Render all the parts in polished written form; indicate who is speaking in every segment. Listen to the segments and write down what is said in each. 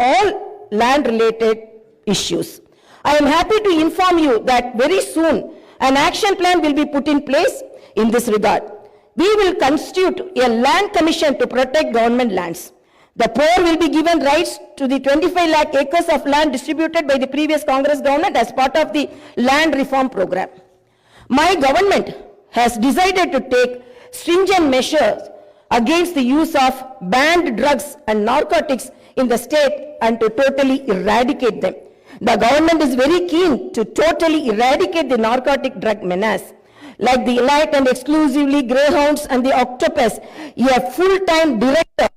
Speaker 1: all land-related issues. I am happy to inform you that very soon an action plan will be put in place in this regard. We will constitute a land commission to protect government lands. The poor will be given rights to the 25 lakh acres of land distributed by the previous Congress government as part of the land reform program. My government has decided to take stringent measures against the use of banned drugs and narcotics in the state and to totally eradicate them. The government is very keen to totally eradicate the narcotic drug menace. Like the elite and exclusively greyhounds and the octopus, a full-time director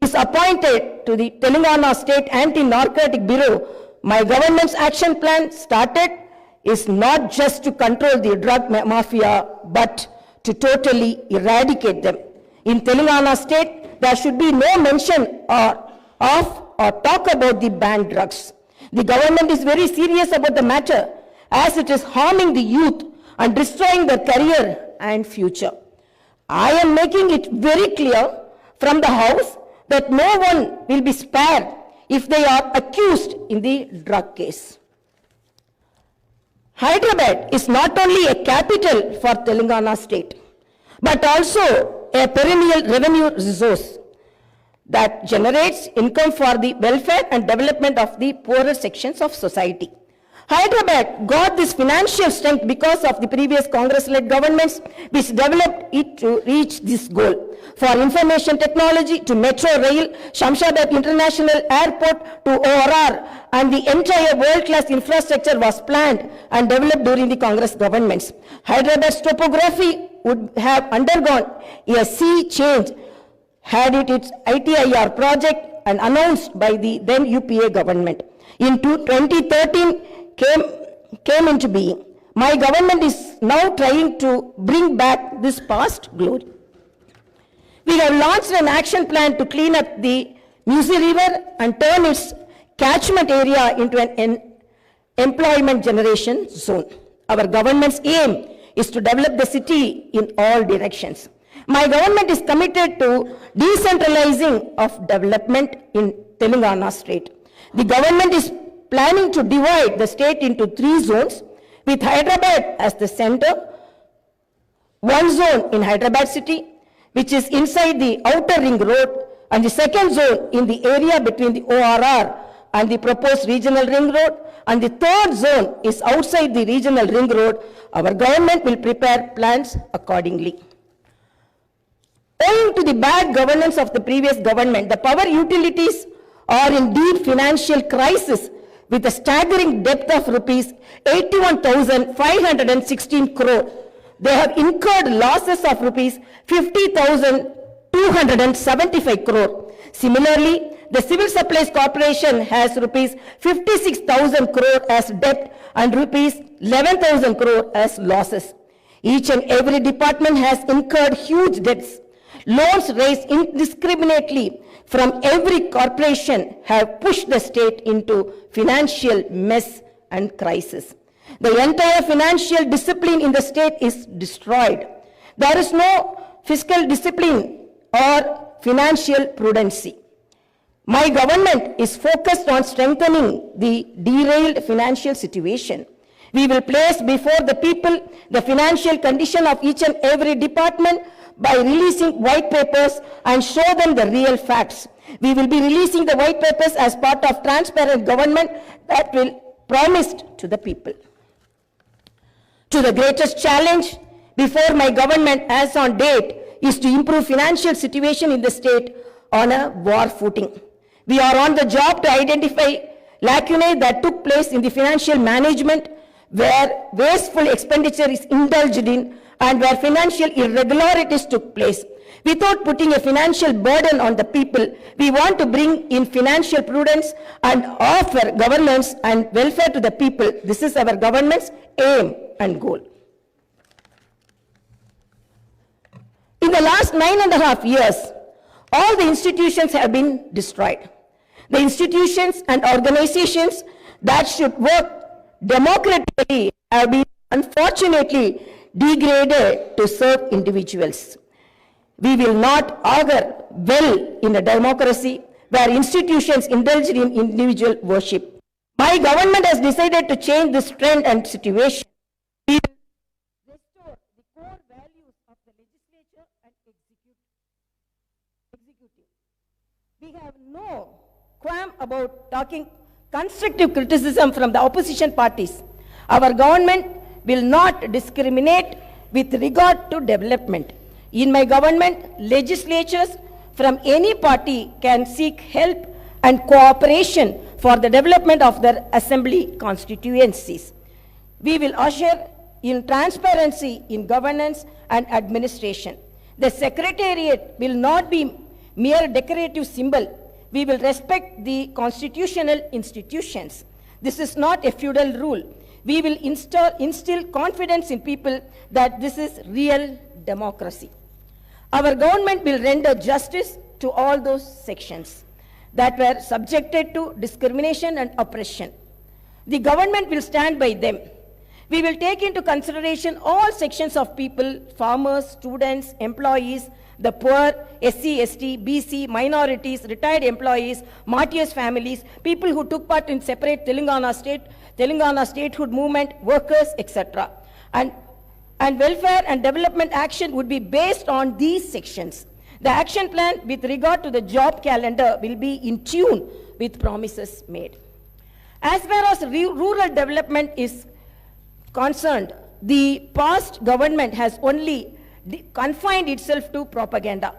Speaker 1: is appointed to the Telangana State Anti-Narcotic Bureau. My government's action plan started is not just to control the drug mafia, but to totally eradicate them. In Telangana State, there should be no mention of or talk about the banned drugs. The government is very serious about the matter as it is harming the youth and destroying their career and future. I am making it very clear from the House that no one will be spared if they are accused in the drug case. Hyderabad is not only a capital for Telangana state, but also a perennial revenue resource that generates income for the welfare and development of the poorer sections of society. Hyderabad got this financial strength because of the previous Congress-led governments which developed it to reach this goal. For information technology to Metro Rail, Shamshabad International Airport to ORR, and the entire world-class infrastructure was planned and developed during the Congress governments. Hyderabad's topography would have undergone a sea change had it its ITIR project and announced by the then UPA government. In 2013, came into being. My government is now trying to bring back this past glory. We have launched an action plan to clean up the Musi River and turn its catchment area into an employment generation zone. Our government's aim is to develop the city in all directions. My government is committed to decentralizing of development in Telangana state. The government is planning to divide the state into 3 zones with Hyderabad as the center. One zone in Hyderabad city, which is inside the outer ring road, and the second zone in the area between the ORR and the proposed regional ring road, and the third zone is outside the regional ring road. Our government will prepare plans accordingly. Owing to the bad governance of the previous government, the power utilities are in deep financial crisis with a staggering debt of rupees 81,516 crore. They have incurred losses of rupees 50,275 crore. Similarly, the Civil Supplies Corporation has rupees 56,000 crore as debt and rupees 11,000 crore as losses. Each and every department has incurred huge debts. Loans raised indiscriminately from every corporation have pushed the state into financial mess and crisis. The entire financial discipline in the state is destroyed. There is no fiscal discipline or financial prudency. My government is focused on strengthening the derailed financial situation. We will place before the people the financial condition of each and every department by releasing white papers and show them the real facts. We will be releasing the white papers as part of transparent government that will promised to the people. To the greatest challenge before my government as on date is to improve financial situation in the state on a war footing. We are on the job to identify lacunae that took place in the financial management where wasteful expenditure is indulged in and where financial irregularities took place. Without putting a financial burden on the people, we want to bring in financial prudence and offer governance and welfare to the people. This is our government's aim and goal. In the last 9.5 years, all the institutions have been destroyed. The institutions and organizations that should work democratically have been unfortunately degraded to serve individuals. We will not augur well in a democracy where institutions indulged in individual worship. My government has decided to change this trend and situation. We will restore the core values of the legislature and executive. We have no qualm about talking constructive criticism from the opposition parties. Our government will not discriminate with regard to development. In my government, legislatures from any party can seek help and cooperation for the development of their assembly constituencies. We will usher in transparency in governance and administration. The secretariat will not be mere decorative symbol. We will respect the constitutional institutions. This is not a feudal rule. We will instill confidence in people that this is real democracy. Our government will render justice to all those sections that were subjected to discrimination and oppression. The government will stand by them. We will take into consideration all sections of people, farmers, students, employees, the poor, SC, ST, BC, minorities, retired employees, martyrs' families, people who took part in separate Telangana statehood movement, workers, etc. And welfare and development action would be based on these sections. The action plan with regard to the job calendar will be in tune with promises made. As far as rural development is concerned, the past government has only confined itself to propaganda.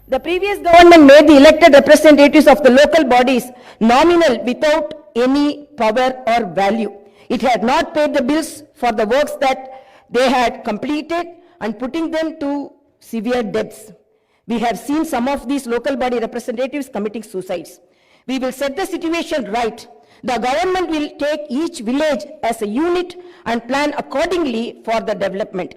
Speaker 1: The previous government made the elected representatives of the local bodies nominal without any power or value. It had not paid the bills for the works that they had completed and putting them to severe debts. We have seen some of these local body representatives committing suicides. We will set the situation right. The government will take each village as a unit and plan accordingly for the development.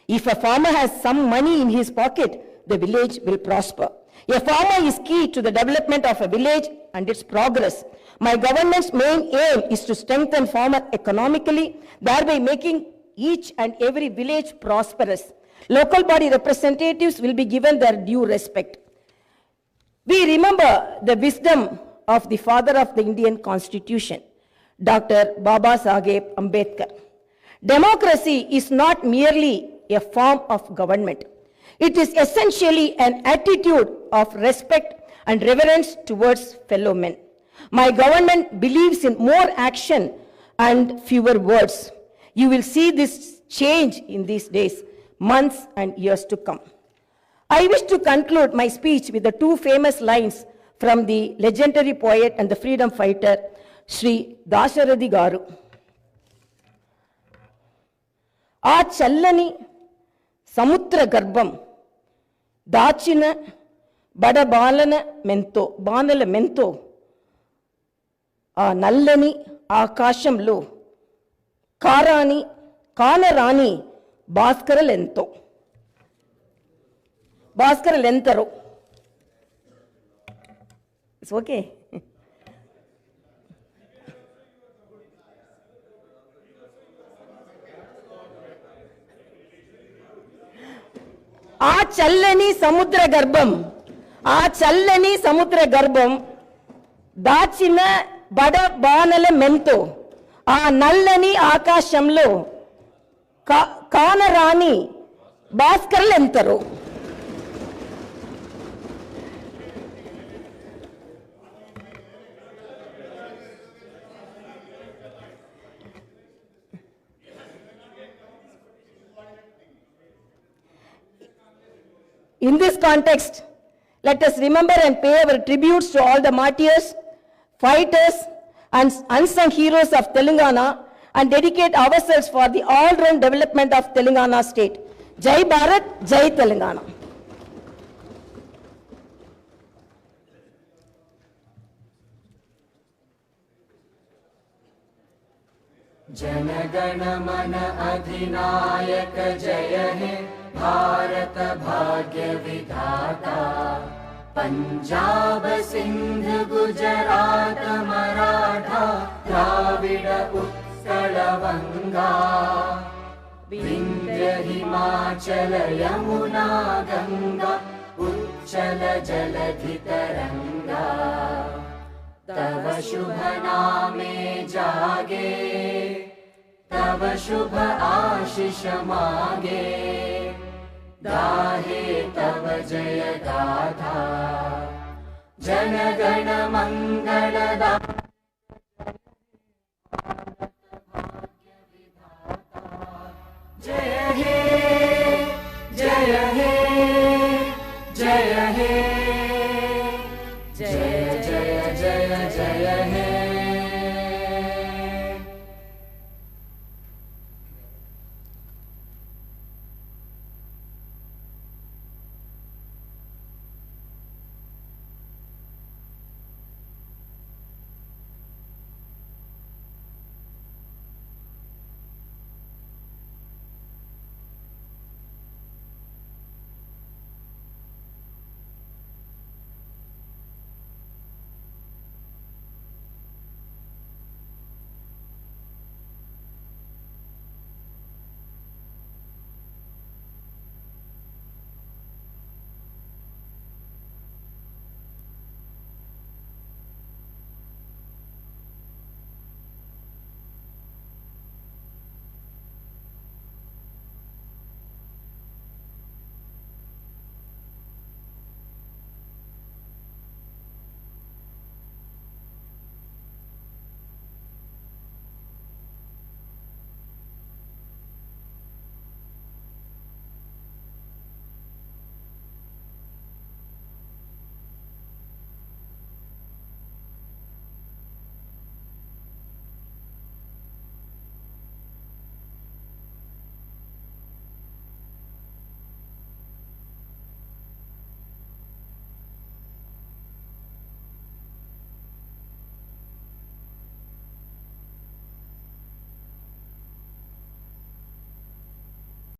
Speaker 1: If a farmer has some money in his pocket, the village will prosper. A farmer is key to the development of a village and its progress. My government's main aim is to strengthen farmer economically, thereby making each and every village prosperous. Local body representatives will be given their due respect. We remember the wisdom of the father of the Indian Constitution, Dr. Baba Saheb Ambedkar. Democracy is not merely a form of government. It is essentially an attitude of respect and reverence towards fellow men. My government believes in more action and fewer words. You will see this change in these days, months and years to come. I wish to conclude my speech with the two famous lines from the legendary poet and the freedom fighter, Sri Dasharathy Garu. Aa challani samutra garbam dachina bada balana mento aa nallani ఆకాశంలో కానరాని భాస్కరలెంతరో. It's okay. ఆ చల్లని సముద్ర గర్భం దాచిన బడ బాణల మెంతో ఆ నల్లని ఆకాశంలో కానరాని భాస్కరులెంతరో. In this context, let us remember and pay our tributes to all the martyrs, fighters, and unsung heroes of Telangana and dedicate ourselves for the all-round development of Telangana state. Jai Bharat, Jai Telangana.
Speaker 2: जनगण मन अधिनायक जय हे भारत भाग्य विधाता. पंजाब सिंध गुजरात मराठा द्राविड उत्कल वंगा. विंध्य हिमाचल यमुना गंगा चञ्चल जलधि तरङ्गा तव शुभ नामे जागे तव शुभ आशिष मागे गाहे तव जय गाथा जन गण मंगलदा जय हे जय हे जय हे जय जय जय जय हे